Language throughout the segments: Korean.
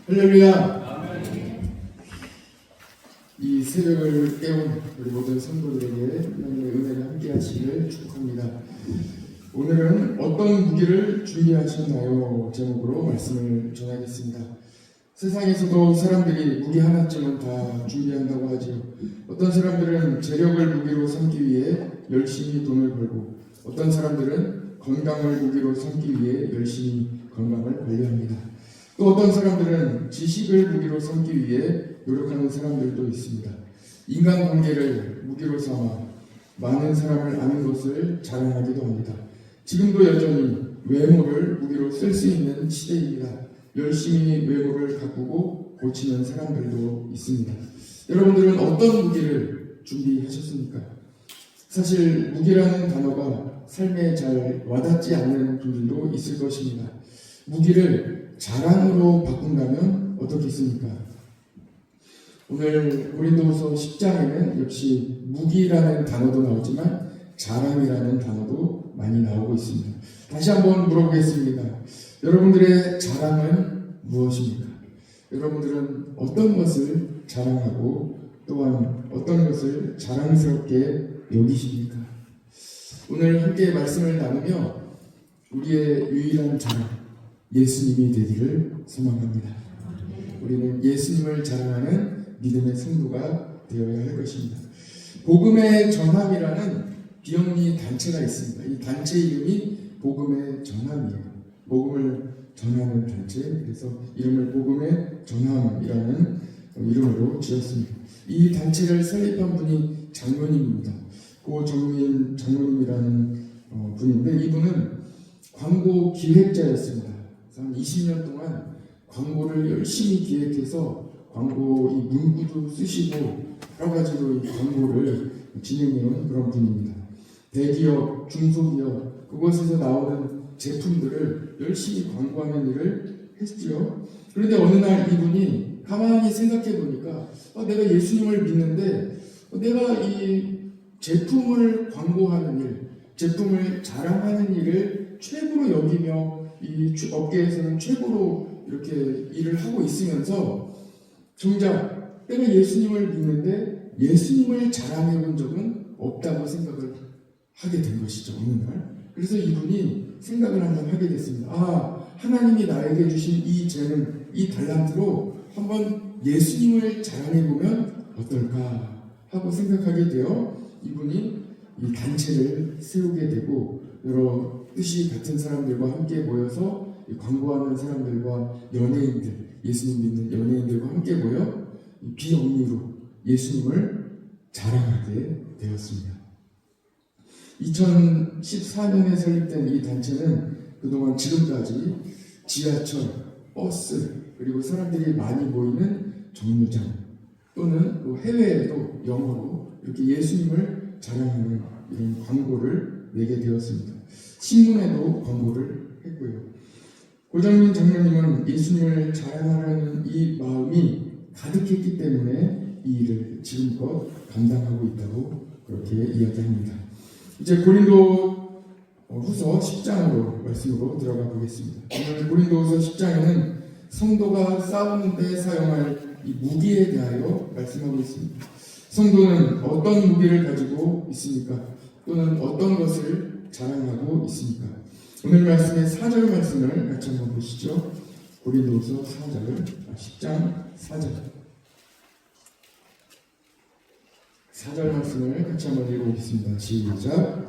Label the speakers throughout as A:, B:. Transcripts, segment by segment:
A: 할렐루야. 이 새벽을 깨운 우리 모든 성도들에게 하나님의 은혜가 함께 하시기를 축복합니다. 오늘은 어떤 무기를 준비하셨나요? 제목으로 말씀을 전하겠습니다. 세상에서도 사람들이 무기 하나쯤은 다 준비한다고 하지요. 어떤 사람들은 재력을 무기로 삼기 위해 열심히 돈을 벌고, 어떤 사람들은 건강을 무기로 삼기 위해 열심히 건강을 관리합니다. 또 어떤 사람들은 지식을 무기로 삼기 위해 노력하는 사람들도 있습니다. 인간관계를 무기로 삼아 많은 사람을 아는 것을 자랑하기도 합니다. 지금도 여전히 외모를 무기로 쓸 수 있는 시대입니다. 열심히 외모를 가꾸고 고치는 사람들도 있습니다. 여러분들은 어떤 무기를 준비하셨습니까? 사실 무기라는 단어가 삶에 잘 와닿지 않는 분들도 있을 것입니다. 무기를 자랑으로 바꾼다면 어떻겠습니까? 오늘 고린도후서 10장에는 역시 무기라는 단어도 나오지만 자랑이라는 단어도 많이 나오고 있습니다. 다시 한번 물어보겠습니다. 여러분들의 자랑은 무엇입니까? 여러분들은 어떤 것을 자랑하고 또한 어떤 것을 자랑스럽게 여기십니까? 오늘 함께 말씀을 나누며 우리의 유일한 자랑, 예수님이 되기를 소망합니다. 우리는 예수님을 자랑하는 믿음의 성도가 되어야 할 것입니다. 복음의 전함이라는 비영리 단체가 있습니다. 이 단체 이름이 복음의 전함이에요. 복음을 전하는 단체, 그래서 이름을 복음의 전함이라는 이름으로 지었습니다. 이 단체를 설립한 분이 장로님입니다. 고정민 장로님이라는 분인데, 이분은 광고 기획자였습니다. 한 20년 동안 광고를 열심히 기획해서 광고 이 문구도 쓰시고 여러 가지로 이 광고를 진행해온 그런 분입니다. 대기업, 중소기업 그곳에서 나오는 제품들을 열심히 광고하는 일을 했죠. 그런데 어느 날 이분이 가만히 생각해 보니까 내가 예수님을 믿는데 내가 이 제품을 광고하는 일, 제품을 자랑하는 일을 최고로 여기며 이 업계에서는 최고로 이렇게 일을 하고 있으면서 정작 내가 예수님을 믿는데 예수님을 자랑해 본 적은 없다고 생각을 하게 된 것이죠. 어느 날. 그래서 이분이 생각을 한번 하게 됐습니다. 하나님이 나에게 주신 이 재능, 이 달란트로 한번 예수님을 자랑해 보면 어떨까 하고 생각하게 되어 이분이 이 단체를 세우게 되고 여러 뜻이 같은 사람들과 함께 모여서 광고하는 사람들과 연예인들, 예수님 믿는 연예인들과 함께 모여 비영리로 예수님을 자랑하게 되었습니다. 2014년에 설립된 이 단체는 그동안 지금까지 지하철, 버스, 그리고 사람들이 많이 모이는 정류장 또는 또 해외에도 영어로 이렇게 예수님을 자랑하는 이런 광고를 내게 되었습니다. 신문에도 광고를 했고요. 고정민 장로님은 예수님을 자랑하려는 이 마음이 가득했기 때문에 이 일을 지금껏 감당하고 있다고 그렇게 이야기합니다. 이제 고린도 후서 10장으로 말씀으로 들어가 보겠습니다. 오늘 고린도 후서 10장에는 성도가 싸우는 데 사용할 이 무기에 대하여 말씀하고 있습니다. 성도는 어떤 무기를 가지고 있습니까? 또는 어떤 것을 자랑하고 있습니까? 오늘 말씀의 4절 말씀을 같이 한번 보시죠. 고린도후서 10장 4절. 4절 말씀을 같이 한번 읽어보겠습니다. 시작.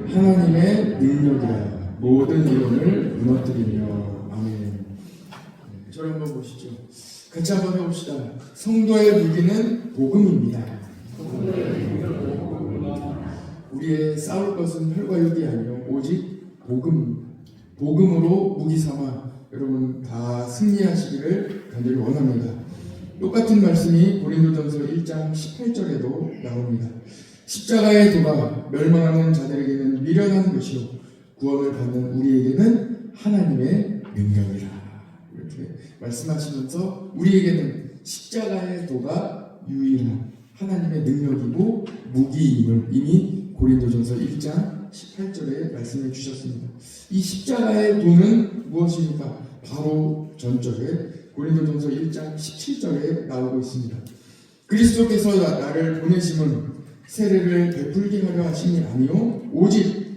A: 하나님의 능력이라 모든 이론을 무너뜨리며. 아멘. 저를 한번 보시죠. 같이 한번 해봅시다. 성도의 무기는 복음입니다. 우리의 싸울 것은 혈과 육이 아니요 오직 복음으로 무기 삼아 여러분 다 승리하시기를 간절히 원합니다. 똑같은 말씀이 고린도전서 1장 18절에도 나옵니다. 십자가의 도가 멸망하는 자들에게는 미련한 것이요 구원을 받는 우리에게는 하나님의 능력이라. 이렇게 말씀하시면서 우리에게는 십자가의 도가 유일한 하나님의 능력이고 무기임을 이미 고린도전서 1장 18절에 말씀해 주셨습니다. 이 십자가의 도는 무엇입니까? 바로 전절에 고린도전서 1장 17절에 나오고 있습니다. 그리스도께서 나를 보내심은 세례를 베풀게 하려 하심이 아니요 오직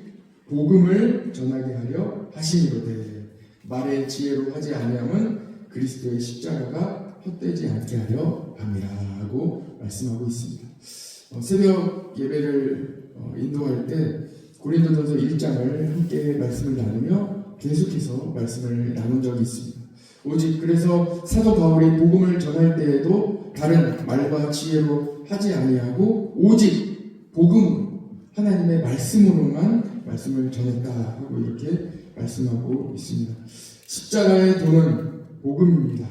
A: 복음을 전하게 하려 하심이로되 말의 지혜로 하지 아니함은 그리스도의 십자가가 헛되지 않게 하려 함이라 하고 말씀하고 있습니다. 새벽 예배를 인도할 때 고린도전서 1장을 함께 말씀을 나누며 계속해서 말씀을 나눈 적이 있습니다. 오직 그래서 사도 바울이 복음을 전할 때에도 다른 말과 지혜로 하지 아니하고 오직 복음 하나님의 말씀으로만 말씀을 전했다 하고 이렇게 말씀하고 있습니다. 십자가의 도는 복음입니다.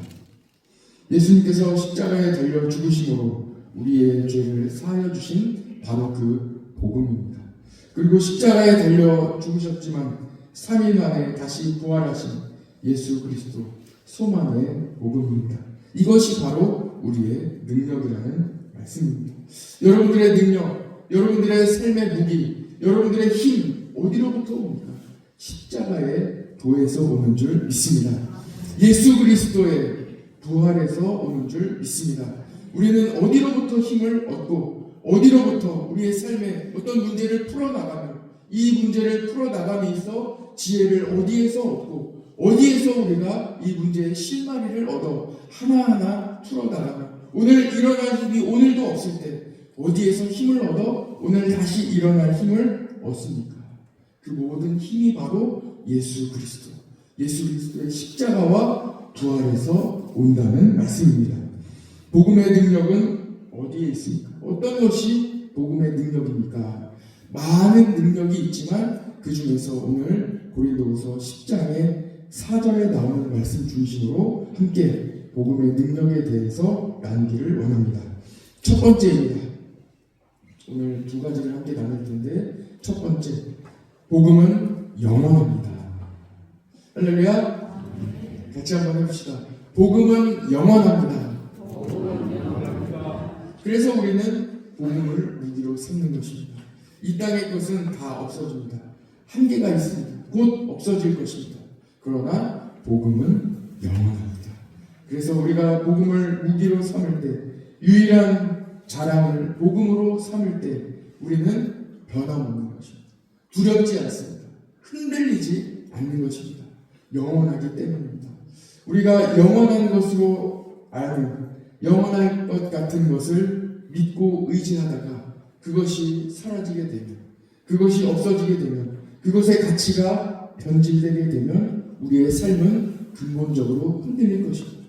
A: 예수님께서 십자가에 달려 죽으심으로 우리의 죄를 사하여 주신 바로 그 복음입니다. 그리고 십자가에 달려 죽으셨지만 3일 만에 다시 부활하신 예수 그리스도 소망의 복음입니다. 이것이 바로 우리의 능력이라는 말씀입니다. 여러분들의 능력, 여러분들의 삶의 무기, 여러분들의 힘 어디로부터 옵니까? 십자가의 도에서 오는 줄 믿습니다. 예수 그리스도의 부활에서 오는 줄 믿습니다. 우리는 어디로부터 힘을 얻고 어디로부터 우리의 삶에 어떤 문제를 풀어나가며 이 문제를 풀어나감에 있어 지혜를 어디에서 얻고 어디에서 우리가 이 문제의 실마리를 얻어 하나하나 풀어나가며 오늘 일어날 힘이 오늘도 없을 때 어디에서 힘을 얻어 오늘 다시 일어날 힘을 얻습니까? 그 모든 힘이 바로 예수 그리스도, 예수 그리스도의 십자가와 부활에서 온다는 말씀입니다. 복음의 능력은 어디에 있습니까? 어떤 것이 복음의 능력입니까? 많은 능력이 있지만 그 중에서 오늘 고린도후서 10장의 4절에 나오는 말씀 중심으로 함께 복음의 능력에 대해서 나누기를 원합니다. 첫 번째입니다. 오늘 두 가지를 함께 나눌 텐데 첫 번째, 복음은 영원합니다. 할렐루야. 같이 한번 해봅시다. 복음은 영원합니다. 그래서 우리는 복음을 무기로 삼는 것입니다. 이 땅의 것은 다 없어집니다. 한계가 있습니다. 곧 없어질 것입니다. 그러나 복음은 영원합니다. 그래서 우리가 복음을 무기로 삼을 때, 유일한 자랑을 복음으로 삼을 때 우리는 변함없는 것입니다. 두렵지 않습니다. 흔들리지 않는 것입니다. 영원하기 때문입니다. 우리가 영원한 것으로 아는 영원할 것 같은 것을 믿고 의지하다가 그것이 사라지게 되면, 그것이 없어지게 되면, 그것의 가치가 변질되게 되면 우리의 삶은 근본적으로 흔들릴 것입니다.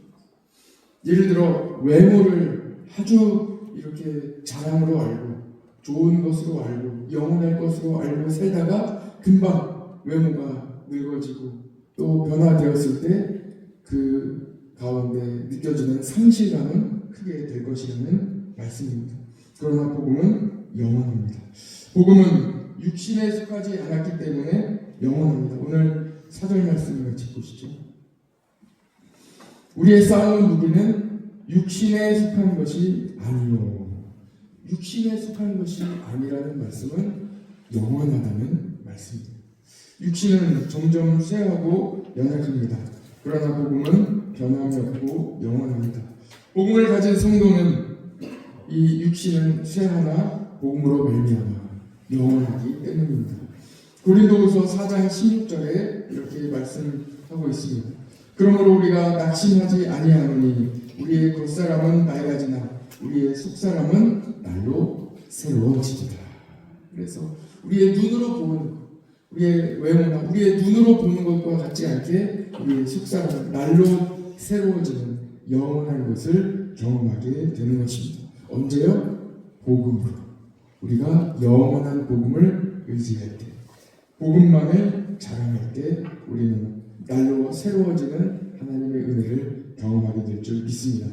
A: 예를 들어 외모를 아주 이렇게 자랑으로 알고 좋은 것으로 알고 영원할 것으로 알고 살다가 금방 외모가 늙어지고 또 변화되었을 때 그 가운데 느껴지는 상실감은 크게 될 것이라는 말씀입니다. 그러나 복음은 영원합니다. 복음은 육신에 속하지 않았기 때문에 영원합니다. 오늘 4절 말씀을 같이 보시죠. 우리의 싸움의 무기는 육신에 속한 것이 아니요. 육신에 속한 것이 아니라는 말씀은 영원하다는 말씀입니다. 육신은 점점 쇠하고 연약합니다. 그러나 복음은 변함이 없고 영원합니다. 복음을 가진 성도는 이 육신은 쇠하나 복음으로 말미암아 영원하기 때문입니다. 고린도후서 4장 16절에 이렇게 말씀하고 있습니다. 그러므로 우리가 낙심하지 아니하노니 우리의 겉사람은 낡아지나 우리의 속사람은 날로 새로워지리라. 그래서 우리의 눈으로 보는 우리의 외모나 우리의 눈으로 보는 것과 같지 않게 우리의 속사람은 날로 새로워지는 영원한 것을 경험하게 되는 것입니다. 언제요? 복음으로. 우리가 영원한 복음을 의지할 때, 복음만을 자랑할 때 우리는 날로 새로워지는 하나님의 은혜를 경험하게 될 줄 믿습니다.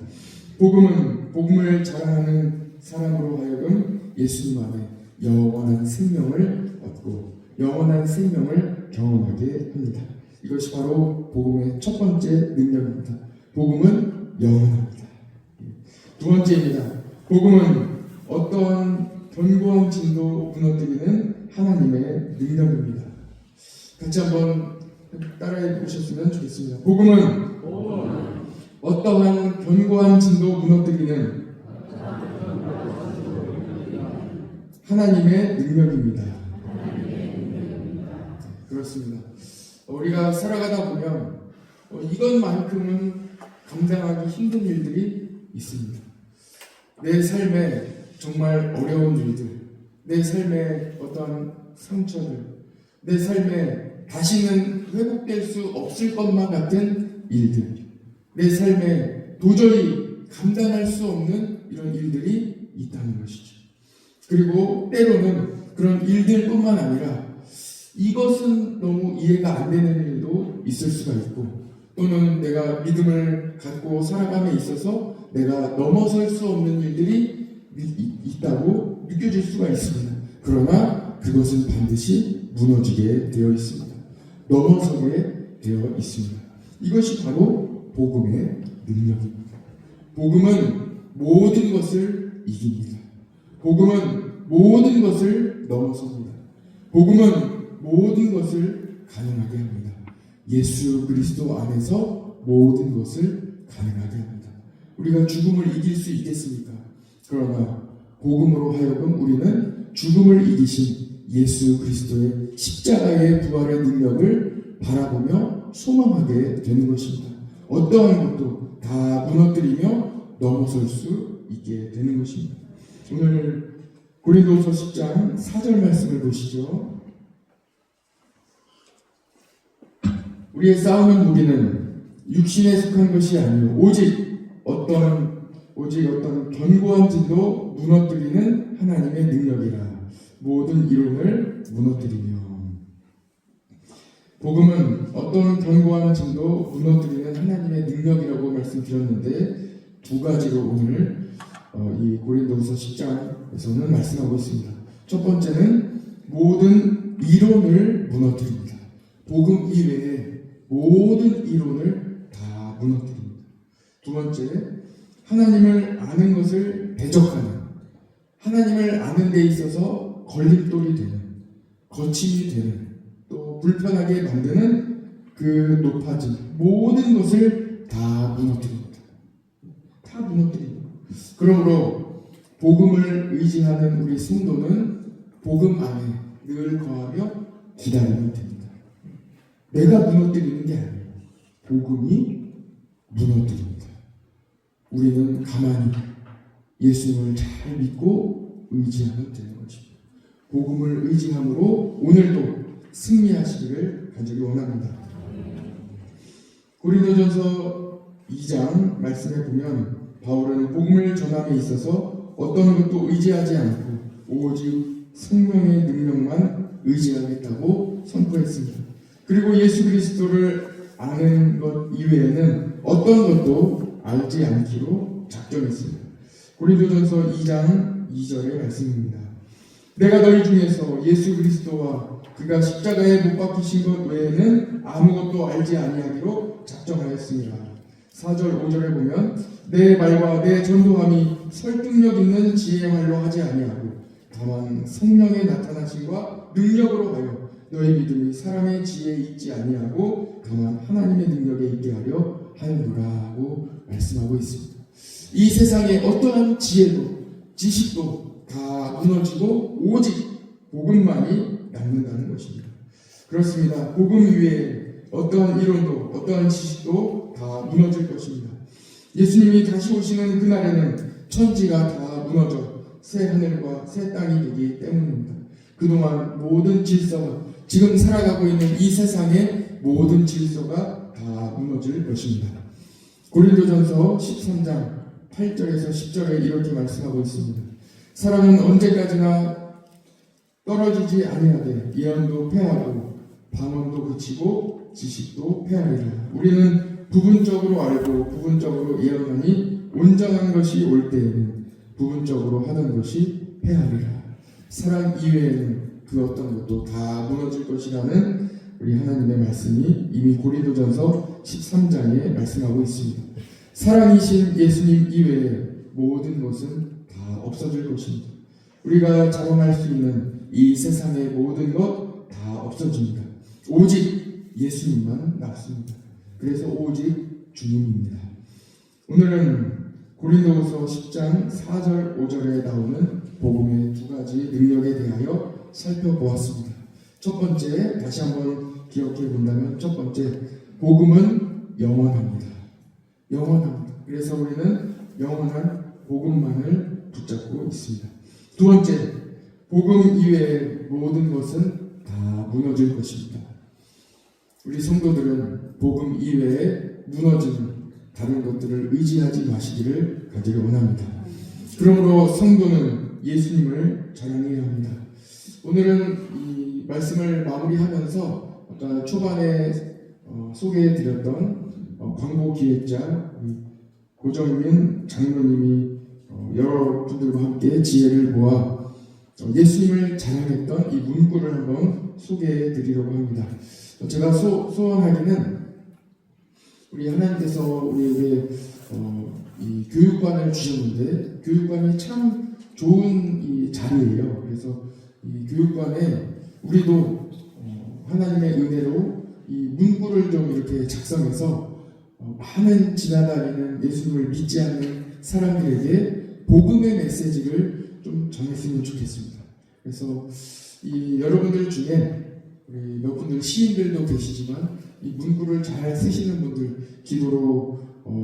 A: 복음은 복음을 자랑하는 사람으로 하여금 예수님 안에 영원한 생명을 얻고 영원한 생명을 경험하게 합니다. 이것이 바로 복음의 첫 번째 능력입니다. 복음은 영원합니다. 두 번째입니다. 복음은 어떤 견고한 진도 무너뜨리는 하나님의 능력입니다. 같이 한번 따라해 보셨으면 좋겠습니다. 복음은 어떠한 견고한 진도 무너뜨리는 하나님의 능력입니다. 그렇습니다. 우리가 살아가다 보면 이것만큼은 감당하기 힘든 일들이 있습니다. 내 삶에 정말 어려운 일들, 내 삶에 어떤 상처들, 내 삶에 다시는 회복될 수 없을 것만 같은 일들, 내 삶에 도저히 감당할 수 없는 이런 일들이 있다는 것이죠. 그리고 때로는 그런 일들뿐만 아니라 이것은 너무 이해가 안 되는 일도 있을 수가 있고, 또는 내가 믿음을 갖고 살아감에 있어서 내가 넘어설 수 없는 일들이 있다고 느껴질 수가 있습니다. 그러나 그것은 반드시 무너지게 되어 있습니다. 넘어서게 되어 있습니다. 이것이 바로 복음의 능력입니다. 복음은 모든 것을 이깁니다. 복음은 모든 것을 넘어섭니다. 복음은 모든 것을 가능하게 합니다. 예수 그리스도 안에서 모든 것을 가능하게 합니다. 우리가 죽음을 이길 수 있겠습니까? 그러나 복음으로 하여금 우리는 죽음을 이기신 예수 그리스도의 십자가의 부활의 능력을 바라보며 소망하게 되는 것입니다. 어떠한 것도 다 무너뜨리며 넘어설 수 있게 되는 것입니다. 오늘 고린도후서 10장 4절 말씀을 보시죠. 우리의 싸우는 무기는 육신에 속한 것이 아니요 오직 어떤 견고한 진도 무너뜨리는 하나님의 능력이라. 모든 이론을 무너뜨리며. 복음은 어떤 견고한 진도 무너뜨리는 하나님의 능력이라고 말씀드렸는데, 두 가지로 오늘 이 고린도후서 10장에서는 말씀하고 있습니다. 첫 번째는 모든 이론을 무너뜨립니다. 복음 이외에 모든 이론을 다 무너뜨립니다. 두 번째, 하나님을 아는 것을 대적하는, 하나님을 아는 데 있어서 걸림돌이 되는, 거침이 되는, 또 불편하게 만드는 그 높아짐, 모든 것을 다 무너뜨립니다. 다 무너뜨립니다. 그러므로 복음을 의지하는 우리 성도는 복음 안에 늘 거하며 기다리면 됩니다. 내가 무너뜨리는 게 아니에요. 복음이 무너뜨립니다. 우리는 가만히 예수님을 잘 믿고 의지하면 되는 것입니다. 복음을 의지함으로 오늘도 승리하시기를 간절히 원합니다. 고린도전서 2장 말씀에 보면 바울은 복음을 전함에 있어서 어떤 것도 의지하지 않고 오직 성령의 능력만 의지하겠다고 선포했습니다. 그리고 예수 그리스도를 아는 것 이외에는 어떤 것도 알지 않기로 작정했습니다. 고린도전서 2장 2절의 말씀입니다. 내가 너희 중에서 예수 그리스도와 그가 십자가에 못 박히신 것 외에는 아무것도 알지 아니하기로 작정하였습니다. 4절 5절에 보면 내 말과 내 전도함이 설득력 있는 지혜의 말로 하지 아니하고 다만 성령의 나타나심과 능력으로 하여 너희 믿음이 사람의 지혜에 있지 아니하고 다만 하나님의 능력에 있게 하려 하였노라고 말씀하고 있습니다. 이 세상의 어떠한 지혜도 지식도 다 무너지고 오직 복음만이 남는다는 것입니다. 그렇습니다. 복음 위에 어떠한 이론도 어떠한 지식도 다 무너질 것입니다. 예수님이 다시 오시는 그날에는 천지가 다 무너져 새 하늘과 새 땅이 되기 때문입니다. 그동안 모든 질서가 지금 살아가고 있는 이 세상의 모든 질서가 다 무너질 것입니다. 고린도전서 13장 8절에서 10절에 이렇게 말씀하고 있습니다. 사람은 언제까지나 떨어지지 아니하되 예언도 패하고 방언도 그치고 지식도 패하리라. 우리는 부분적으로 알고 부분적으로 예언하니 온전한 것이 올 때에는 부분적으로 하던 것이 패하리라. 사랑 이외에는 그 어떤 것도 다 무너질 것이라는 우리 하나님의 말씀이 이미 고린도전서 13장에 말씀하고 있습니다. 사랑이신 예수님 이외에 모든 것은 다 없어질 것입니다. 우리가 자랑할 수 있는 이 세상의 모든 것 다 없어집니다. 오직 예수님만 남습니다. 그래서 오직 주님입니다. 오늘은 고린도후서 10장 4절 5절에 나오는 복음의 두 가지 능력에 대하여 살펴보았습니다. 첫 번째, 다시 한번 기억해 본다면 첫 번째, 복음은 영원합니다. 영원합니다. 그래서 우리는 영원한 복음만을 붙잡고 있습니다. 두 번째, 복음 이외의 모든 것은 다 무너질 것입니다. 우리 성도들은 복음 이외에 무너지는 다른 것들을 의지하지 마시기를 가지기 원합니다. 그러므로 성도는 예수님을 자랑해야 합니다. 오늘은 이 말씀을 마무리하면서 아까 초반에 소개해드렸던 광고 기획자 고정민 장로님이 여러분들과 함께 지혜를 모아 예수님을 자랑했던 이 문구를 한번 소개해 드리려고 합니다. 제가 소원하기는 우리 하나님께서 우리에게 이 교육관을 주셨는데 교육관이 참 좋은 이 자리예요. 그래서 이 교육관에 우리도 하나님의 은혜로 이 문구를 좀 이렇게 작성해서 많은 지나다니는 예수님을 믿지 않는 사람들에게 복음의 메시지를 좀 전했으면 좋겠습니다. 그래서 이 여러분들 중에 우리 몇 분들 시인들도 계시지만 이 문구를 잘 쓰시는 분들 기도로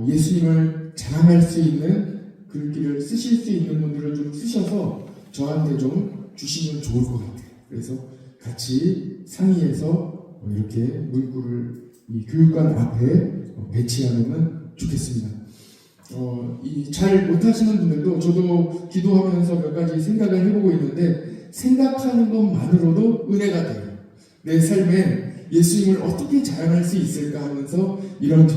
A: 예수님을 자랑할 수 있는 글귀를 쓰실 수 있는 분들을 좀 쓰셔서 저한테 좀 주시면 좋을 것 같아요. 그래서 같이 상의해서 이렇게 문구를 이 교육관 앞에 배치하면 좋겠습니다. 이 잘 못하시는 분들도 저도 기도하면서 몇 가지 생각을 해보고 있는데 생각하는 것만으로도 은혜가 돼요. 내 삶에 예수님을 어떻게 자랑할 수 있을까 하면서 이런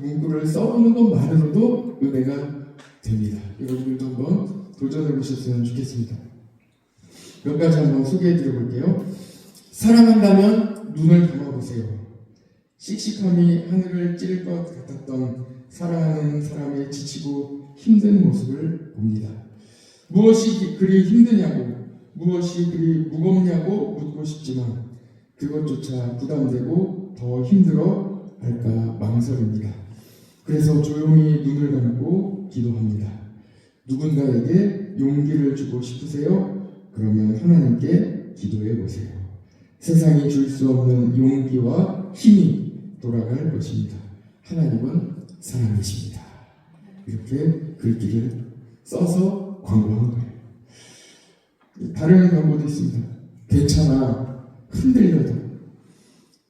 A: 문구를 써보는 것만으로도 은혜가 됩니다. 여러분들도 한번 도전해 보셨으면 좋겠습니다. 몇 가지 한번 소개해 드려볼게요. 사랑한다면 눈을 감아보세요. 씩씩함이 하늘을 찌를 것 같았던 사랑하는 사람의 지치고 힘든 모습을 봅니다. 무엇이 그리 힘드냐고, 무엇이 그리 무겁냐고 묻고 싶지만 그것조차 부담되고 더 힘들어 할까 망설입니다. 그래서 조용히 눈을 감고 기도합니다. 누군가에게 용기를 주고 싶으세요? 그러면 하나님께 기도해 보세요. 세상이 줄 수 없는 용기와 힘이 돌아갈 것입니다. 하나님은 사랑이십니다. 이렇게 글귀를 써서 광고한 거예요. 다른 광고도 있습니다. 괜찮아, 흔들려도.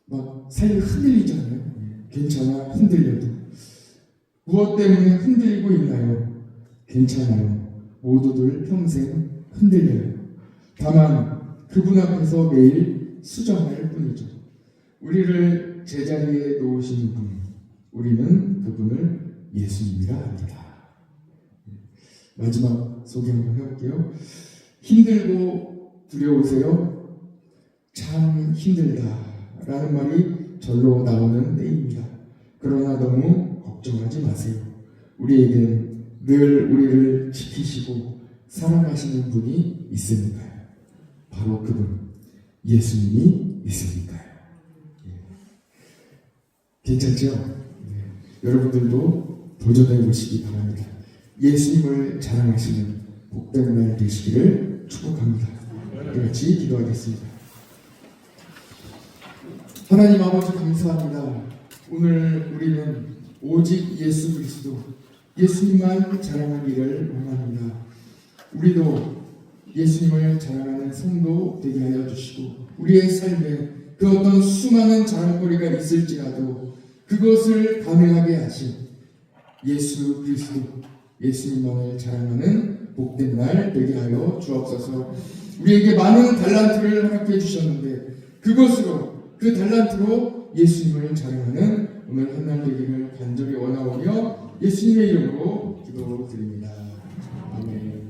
A: 막 삶이 흔들리잖아요. 괜찮아, 흔들려도. 무엇 때문에 흔들리고 있나요? 괜찮아요. 모두들 평생 흔들려요. 다만 그분 앞에서 매일 수정할 뿐이죠. 우리를 제자리에 놓으신 분, 우리는 그분을 예수님이라 합니다. 마지막 소개 한번 해볼게요. 힘들고 두려우세요? 참 힘들다 라는 말이 절로 나오는 때입니다. 그러나 너무 걱정하지 마세요. 우리에겐 늘 우리를 지키시고 사랑하시는 분이 있으니까요. 바로 그분, 예수님이 있으니까요. 괜찮죠? 여러분들도 도전해 보시기 바랍니다. 예수님을 자랑하시는 복된 날 되시기를 축복합니다. 우리 같이 기도하겠습니다. 하나님 아버지 감사합니다. 오늘 우리는 오직 예수 그리스도, 예수님만 자랑하기를 원합니다. 우리도 예수님을 자랑하는 성도 되게 하여 주시고 우리의 삶에 그 어떤 수많은 자랑거리가 있을지라도 그것을 가능하게 하신 예수 그리스도, 예수님만을 자랑하는 복된 날 되게 하여 주옵소서. 우리에게 많은 달란트를 허락해 주셨는데 그것으로, 그 달란트로 예수님을 자랑하는 오늘 한날 되기를 간절히 원하오며 예수님의 이름으로 기도드립니다. 아멘.